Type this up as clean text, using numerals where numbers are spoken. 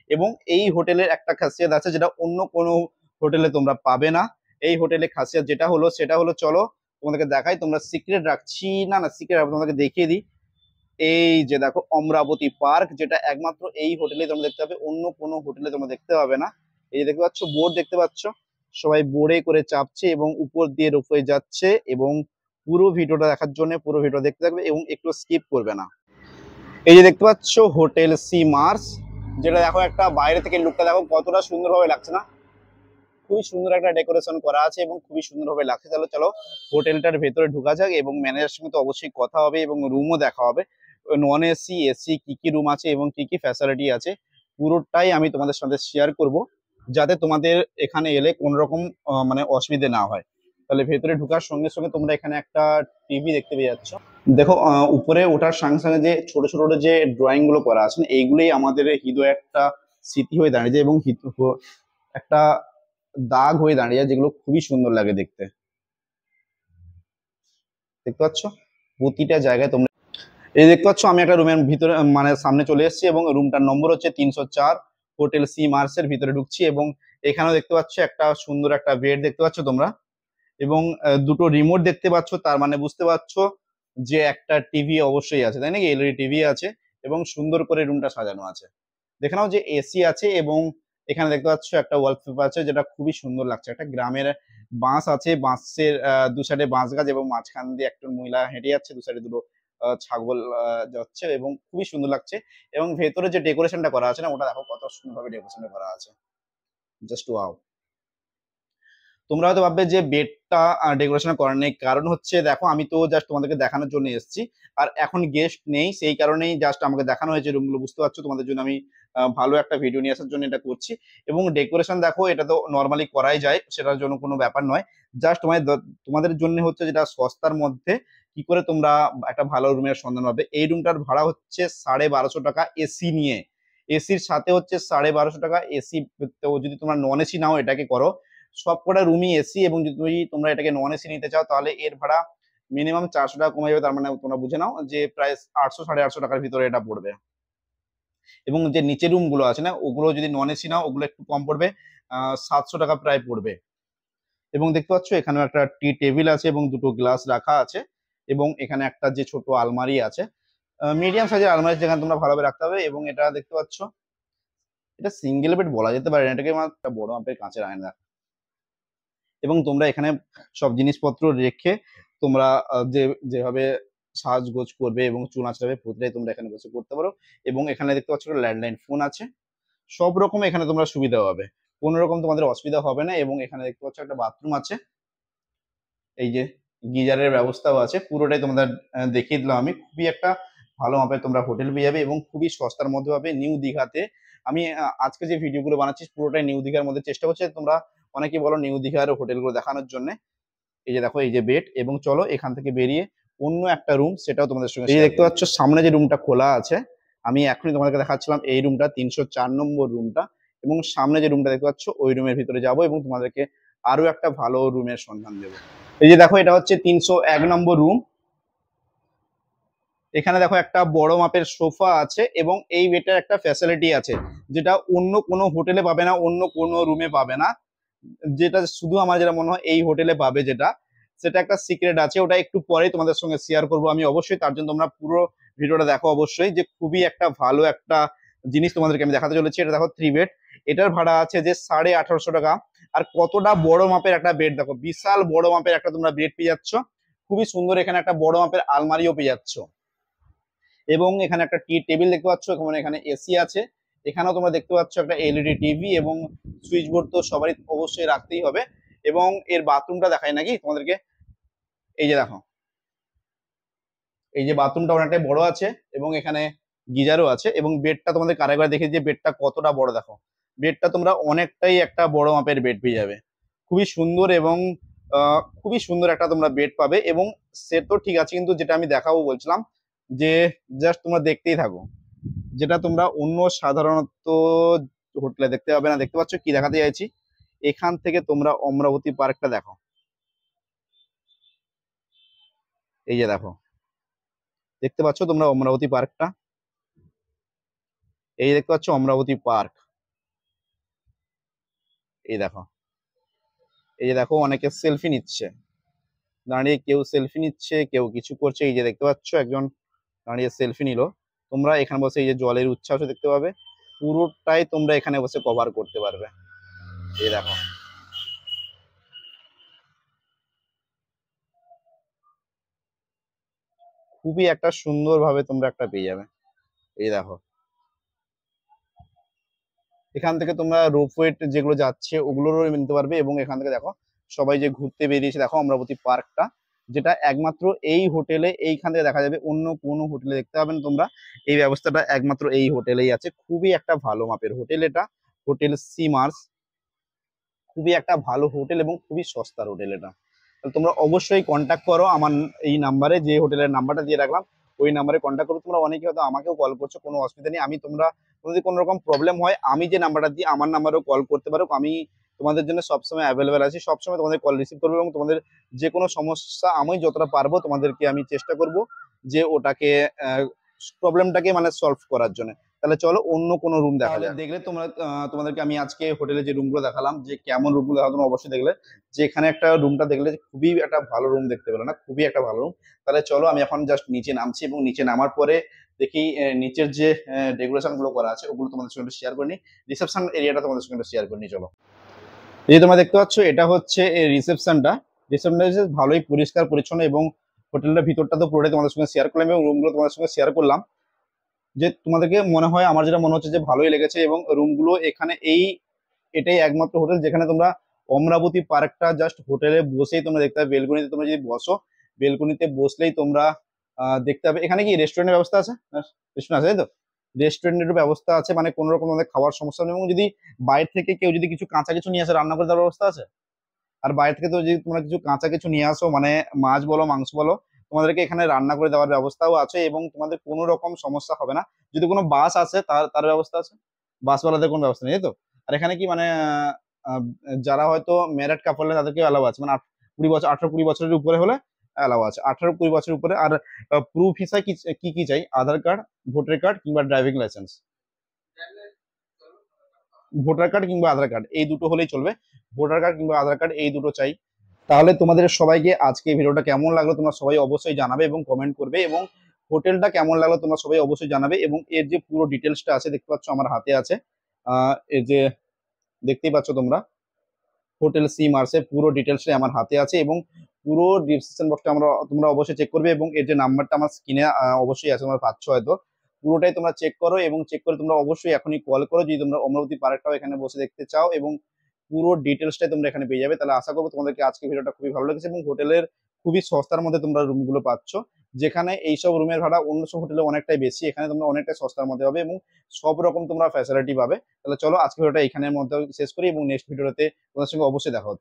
এবং এই হোটেলের একটা খাসিয়াত আছে যেটা অন্য কোনো হোটেলে তোমরা পাবে না। এই হোটেলে খাসিয়াত যেটা হলো সেটা হলো, চলো তোমাদেরকে দেখাই, তোমরা সিক্রেট রাখছি না, না সিক্রেট তোমাদেরকে দেখিয়ে দিই। এই যে দেখো অমরাবতী পার্ক, যেটা একমাত্র এই হোটেলে তোমরা দেখতে পাবে, অন্য কোনো হোটেলে তোমরা দেখতে পাবে না। এই যে দেখতে পাচ্ছ বোর্ড, দেখতে পাচ্ছ সবাই বোর্ডে করে চাপছে এবং উপর দিয়ে রোপওয়ে যাচ্ছে। এবং পুরো ভিডিওটা দেখার জন্য পুরো ভিডিও দেখতে থাকবে এবং একটু স্কিপ করবে না। এই যে দেখতে পাচ্ছ হোটেল সি মার্স, যেটা দেখো একটা বাইরে থেকে লুকটা দেখো কতটা সুন্দরভাবে লাগছে না, খুবই সুন্দর একটা ডেকোরেশন করা আছে এবং খুবই সুন্দরভাবে লাগছে। চলো চলো হোটেলটার ভেতরে ঢোকা যাক এবং ম্যানেজারের সঙ্গে তো অবশ্যই কথা হবে এবং রুমও দেখা হবে, নন এসি এসি কি কি রুম আছে এবং কি কি ফ্যাসিলিটি আছে পুরোটাই আমি তোমাদের সাথে শেয়ার করব, যাতে তোমাদের এখানে এলে কোন রকম মানে অসুবিধে না হয়। তাহলে ভেতরে ঢোকার সঙ্গে সঙ্গে তোমরা এখানে একটা টিভি দেখতে পেয়ে যাচ্ছ। দেখো উপরে ওঠার সঙ্গে সঙ্গে যে ছোট ছোট যে ড্রয়িং গুলো করা আছে এইগুলোই আমাদের হৃদয়ে একটা স্মৃতি হয়ে দাঁড়িয়েছে এবং একটা দাগ হয়ে দাঁড়িয়ে যায়, যেগুলো খুবই সুন্দর লাগে দেখতে। দেখতে পাচ্ছ প্রতিটা জায়গায় তোমরা, এই দেখতে পাচ্ছ আমি একটা রুমের ভিতরে মানে সামনে চলে এসেছি এবং রুমটার নম্বর হচ্ছে 304, হোটেল সি মার্সের ভিতরে ঢুকছি। এবং এখানেও দেখতে পাচ্ছ একটা সুন্দর একটা বেড দেখতে পাচ্ছ তোমরা, এবং দুটো রিমোট দেখতে পাচ্ছ, তার মানে বুঝতে পারছো যে একটা টিভি অবশ্যই আছে, তাই নাকি, এলইডি টিভি আছে এবং সুন্দর করে রুমটা সাজানো আছে। দেখে নাও যে এসি আছে এবং এখানে দেখতে পাচ্ছ একটা ওয়ালপেপার আছে যেটা খুবই সুন্দর লাগছে। একটা গ্রামের বাঁশ আছে, বাঁশের দু সাইডে বাঁশ গাছ এবং মাঝখান দিয়ে একটা মহিলা হেঁটে যাচ্ছে, দু সাইডে দুটো ছাগল যাচ্ছে এবং খুবই সুন্দর লাগছে। এবং ভেতরে যে ডেকোরেশনটা করা আছে না, ওটা দেখো কত সুন্দরভাবে ডেকোরেশনটা করা আছে, জাস্ট ওয়াও। তোমরা হয়তো ভাববে যে বেডটা ডেকোরেশন করার নেই, কারণ হচ্ছে দেখো আমি তো জাস্ট তোমাদেরকে দেখানোর জন্য এসেছি, আর এখন গেস্ট নেই, সেই কারণেই জাস্ট আমাকে দেখানো হয়েছে রুমগুলো, বুঝতে পারছো, তোমাদের জন্য আমি ভালো একটা ভিডিও নিয়ে আসার জন্য এটা করছি। এবং ডেকোরেশন দেখো এটা তো নর্মালি করাই যায়, সেটার জন্য কোনো ব্যাপার নয়। জাস্ট তোমাদের জন্য হচ্ছে যেটা সস্তার মধ্যে কি করে তোমরা একটা ভালো রুমের সন্ধান পাবে। এই রুমটার ভাড়া হচ্ছে 1250 টাকা এসি নিয়ে, এসির সাথে হচ্ছে 1250 টাকা এসি। যদি তোমরা নন এসি নাও, এটাকে করো সবকটা রুমই এসি, এবং যদি তোমরা এটাকে নন এসি নিতে চাও তাহলে এর ভাড়া মিনিমাম 400 টাকা কমে যাবে। তার মানে তোমরা বুঝে নাও যে প্রায় 800 850 টাকার ভিতরে এটা পড়বে। এবং যে নিচের রুম গুলো আছে না, ওগুলো যদি নন এসি নাও ওগুলো একটু কম পড়বে, 700 টাকা প্রায় পড়বে। এবং দেখতে পাচ্ছ এখানেও একটা টি টেবিল আছে এবং দুটো গ্লাস রাখা আছে। এবং এখানে একটা যে ছোট আলমারি আছে, মিডিয়াম সাইজের আলমারি, যেখানে তোমরা ভালোভাবে রাখতে হবে। এবং এটা দেখতে পাচ্ছ এটা সিঙ্গেল বেড বলা যেতে পারে না, এটাকে আমার একটা বড় মাপের কাঁচের আয়না। এবং তোমরা এখানে সব জিনিসপত্র রেখে তোমরা যেভাবে সাজগোজ করবে এবং চুল আঁচড়াবে প্রতিটাই তোমরা এখানে বসে করতে পারো। এবং এখানে দেখতে পাচ্ছ ল্যান্ডলাইন ফোন আছে, সব রকম এখানে তোমরা সুবিধা পাবে, কোনো রকম তোমাদের অসুবিধা হবে না। এবং এখানে দেখতে পাচ্ছ একটা বাথরুম আছে, এই যে গিজারের ব্যবস্থাও আছে, পুরোটাই তোমাদের দেখিয়ে দিলাম আমি। খুবই একটা ভালো মাপের তোমরা হোটেল পেয়ে যাবে এবং খুবই সস্তার মধ্যে পাবে নিউ দীঘাতে। আমি আজকে যে ভিডিওগুলো বানাচ্ছি পুরোটাই নিউ দীঘার মধ্যে, চেষ্টা করছি তোমরা অনেকেই বলো নিউ দীঘার হোটেলগুলো দেখানোর জন্য। এই যে দেখো এই যে বেড, এবং চলো এখান থেকে বেরিয়ে অন্য একটা রুম সেটাও তোমাদের সঙ্গে, এই দেখতে পাচ্ছ সামনে যে রুমটা খোলা আছে, আমি এখনই তোমাদেরকে দেখাচ্ছিলাম এই রুমটা 304 নম্বর রুমটা। এবং সামনে যে রুমটা দেখতে পাচ্ছ ওই রুমের ভিতরে যাবো এবং তোমাদেরকে আরো একটা ভালো রুমের সন্ধান দেবো। এই যে দেখো এটা হচ্ছে 301 নম্বর রুম। এখানে দেখো একটা বড় মাপের সোফা আছে এবং এই বেডটার একটা ফ্যাসিলিটি আছে যেটা অন্য কোনো হোটেলে পাবে না, অন্য কোনো রুমে পাবে না, যেটা শুধু আমার যেটা মনে হয় এই হোটেলে পাবে, যেটা সেটা একটা সিক্রেট আছে, ওটা একটু পরেই তোমাদের সঙ্গে শেয়ার করবো আমি অবশ্যই। তার জন্য তোমরা পুরো ভিডিওটা দেখো অবশ্যই, যে খুবই একটা ভালো একটা জিনিস তোমাদেরকে আমি দেখাতে চলেছি। এটা দেখো 3 বেড, এটার ভাড়া আছে যে 1850 টাকা। আর কতটা বড় মাপের একটা বেড, দেখো বিশাল বড় মাপের একটা তোমরা বেড পেয়ে যাচ্ছ, খুবই সুন্দর। এখানে একটা বড় মাপের আলমারিও পেয়ে যাচ্ছ। এবং এখানে একটা টি টেবিল দেখতে পাচ্ছ, এখানে এসি আছে। এখানেও তোমরা দেখতে পাচ্ছ একটা এলইডি টিভি এবং সুইচ বোর্ড তো সবারই অবশ্যই রাখতেই হবে। এবং এর বাথরুমটা দেখাই নাকি তোমাদেরকে, এই যে দেখো এই যে বাথরুমটা অনেকটাই বড় আছে এবং এখানে গিজারও আছে। এবং বেডটা তোমাদের কারাগার দেখে যে বেডটা কতটা বড়, দেখো বেডটা তোমরা অনেকটাই একটা বড় মাপের বেড পেয়ে যাবে, খুবই সুন্দর। এবং খুবই সুন্দর একটা তোমরা বেড পাবে। এবং সে তো ঠিক আছে, কিন্তু যেটা আমি দেখাবো বলছিলাম যে জাস্ট তোমরা দেখতেই থাকো, যেটা তোমরা অন্য সাধারণত হোটেলে দেখতে পাবে না। দেখতে পাচ্ছ কি দেখাতে চাইছি, এখান থেকে তোমরা অমরাবতী পার্কটা দেখো, এই যে দেখো দেখতে পাচ্ছ তোমরা অমরাবতী পার্কটা, এই দেখতে পাচ্ছ অমরাবতী পার্ক। এই দেখো, এই যে দেখো অনেকে সেলফি নিচ্ছে, দাঁড়িয়ে কেউ সেলফি নিচ্ছে, কেউ কিছু করছে। এই যে দেখতে পাচ্ছ একজন দাঁড়িয়ে সেলফি নিল। তোমরা এখানে বসে এই যে জলের উচ্ছ্বাস দেখতে পাবে, পুরোটাই তোমরা এখানে বসে কভার করতে পারবে। এই দেখো, খুবই একটা সুন্দর ভাবে তোমরা একটা পেয়ে যাবে। এই দেখো, এখান থেকে তোমরা রোপওয়ে যেগুলো যাচ্ছে ওগুলোরও নিতে পারবে। এবং এখান থেকে দেখো সবাই যে ঘুরতে বেরিয়েছে, দেখো অমরাবতী পার্কটা, যেটা একমাত্র এই হোটেলে, এইখান থেকে দেখা যাবে, অন্য কোনো হোটেলে দেখতে পাবে না তোমরা। এই ব্যবস্থাটা একমাত্র এই হোটেলেই আছে। খুবই একটা ভালো মাপের হোটেল এটা, হোটেল সি মার্স। খুবই একটা ভালো হোটেল এবং খুবই সস্তার হোটেল এটা। তাহলে তোমরা অবশ্যই কন্ট্যাক্ট করো আমার এই নাম্বারে, যে হোটেলের নাম্বারটা দিয়ে রাখলাম ওই নাম্বারে কন্ট্যাক্ট করো। তোমরা অনেকে হয়তো আমাকেও কল করছো, কোনো অসুবিধা নেই। আমি তোমরা যদি কোনো রকম প্রবলেম হয়, আমি যে নাম্বারটা দিই আমার নাম্বারেও কল করতে পারো। আমি তোমাদের জন্য সবসময় অ্যাভেলেবেল আছি, সবসময় তোমাদের কল রিসিভ করবো এবং তোমাদের যে কোনো সমস্যা আমি যতটা পারবো তোমাদেরকে আমি চেষ্টা করব যে ওটাকে প্রবলেমটাকে মানে সলভ করার জন্য। তাহলে চলো অন্য কোনো রুম দেখা যায়। দেখলে তোমরা তোমাদেরকে আমি আজকে হোটেলে যে রুমগুলো দেখালাম, যে কেমন রুমগুলো দেখালাম তোমরা অবশ্যই দেখলে, যে এখানে একটা রুমটা দেখলে যে খুবই একটা ভালো রুম দেখতে পেলো না, খুবই একটা ভালো রুম। তাহলে চলো আমি এখন জাস্ট নিচে নামছি এবং নিচে নামার পরে দেখি নিচের যে ডেকোরেশন গুলো করা আছে ওগুলো তোমাদের সঙ্গে শেয়ার করে নিই। রিসেপশন এরিয়াটা তোমাদের সঙ্গে শেয়ার করে নিই চলো। এই যে তোমরা দেখতে পাচ্ছ এটা হচ্ছে রিসেপশনটা। রিসেপশনটা ভালোই পরিষ্কার পরিচ্ছন্ন এবং হোটেলটার ভিতরটা তো পুরোটাই তোমাদের সঙ্গে শেয়ার করলাম এবং রুমগুলো তোমাদের সঙ্গে শেয়ার করলাম। যে তোমাদেরকে মনে হয়, আমার যেটা মনে হচ্ছে যে ভালোই লেগেছে। এবং রুমগুলো এখানে এটাই একমাত্র হোটেল যেখানে তোমরা অমরাবতী পার্কটা জাস্ট হোটেলে বসেই তোমরা দেখতে পাবে। বেলকনিতে তোমরা যদি বসো, বেলকনিতে বসলেই তোমরা দেখতে পাবে। এখানে কি রেস্টুরেন্টের ব্যবস্থা আছে? রেস্টুরেন্ট আছে তাই তো? রেস্টুরেন্টের ব্যবস্থা আছে, মানে কোনো রকম তোমাদের খাওয়ার সমস্যা নেই। এবং যদি বাইরে থেকে কেউ যদি কিছু কাঁচা কিছু নিয়ে আসে, রান্না করে দেওয়ার ব্যবস্থা আছে। আর বাইরে থেকে তো যদি তোমরা কিছু কাঁচা কিছু নিয়ে আসো, মানে মাছ বলো মাংস বলো, তোমাদেরকে এখানে রান্না করে দেওয়ার ব্যবস্থাও আছে এবং তোমাদের কোনো রকম সমস্যা হবে না। যদি কোনো বাস আসে তার তার ব্যবস্থা আছে, বাসওয়ালাদের কোনো ব্যবস্থা নেই তাই তো? আর এখানে কি মানে আহ, যারা হয়তো ম্যারেড কাপল তাদেরকে অ্যালাউ আছে, মানে 20 বছর, 18-20 বছরের উপরে হলে অ্যালাউ আছে, 18-20 বছরের উপরে। আর প্রুফ হিসাবে কি কি কি চাই? আধার কার্ড, ভোটার কার্ড কিংবা ড্রাইভিং লাইসেন্স। ভোটার কার্ড কিংবা আধার কার্ড এই দুটো হলেই চলবে। ভোটার কার্ড কিংবা আধার কার্ড এই দুটো চাই। তাহলে তোমাদের সবাইকে আজকে ভিডিওটা কেমন লাগলো তোমরা সবাই অবশ্যই জানাবে এবং কমেন্ট করবে। এবং হোটেলটা কেমন লাগলো তোমরা সবাই অবশ্যই জানাবে। এবং এর যে পুরো ডিটেলসটা আছে দেখতে পাচ্ছ আমার হাতে আছে, এই যে দেখতেই পাচ্ছ তোমরা, হোটেল সি মার্সের পুরো ডিটেলসটাই আমার হাতে আছে। এবং পুরো ডিসক্রিপশন বক্সটা তোমরা অবশ্যই চেক করবে। এবং এর যে নাম্বারটা আমার স্ক্রিনে অবশ্যই আছে, তোমরা পাচ্ছ হয়তো। পুরোটাই তোমরা চেক করো এবং চেক করে তোমরা অবশ্যই এখনই কল করো যদি তোমরা অমরাবতী পার্কটাও এখানে বসে দেখতে চাও। এবং পুরো ডিটেলসটাই তোমরা এখানে পেয়ে যাবে। তাহলে আশা করবো তোমাদেরকে আজকে ভিডিওটা খুবই ভালো লেগেছে এবং হোটেলের খুবই সস্তার মধ্যে তোমরা রুমগুলো পাচ্ছ। যেখানে এইসব রুমের ভাড়া অন্য সব হোটেলে অনেকটাই বেশি, এখানে তোমরা অনেকটাই সস্তার মধ্যে পাবে এবং সব রকম তোমরা ফ্যাসিলিটি পাবে। তাহলে চলো আজকে ভিডিওটা এখানের মধ্যে শেষ করি এবং নেক্সট ভিডিওতে তোমাদের সঙ্গে অবশ্যই দেখা হচ্ছে।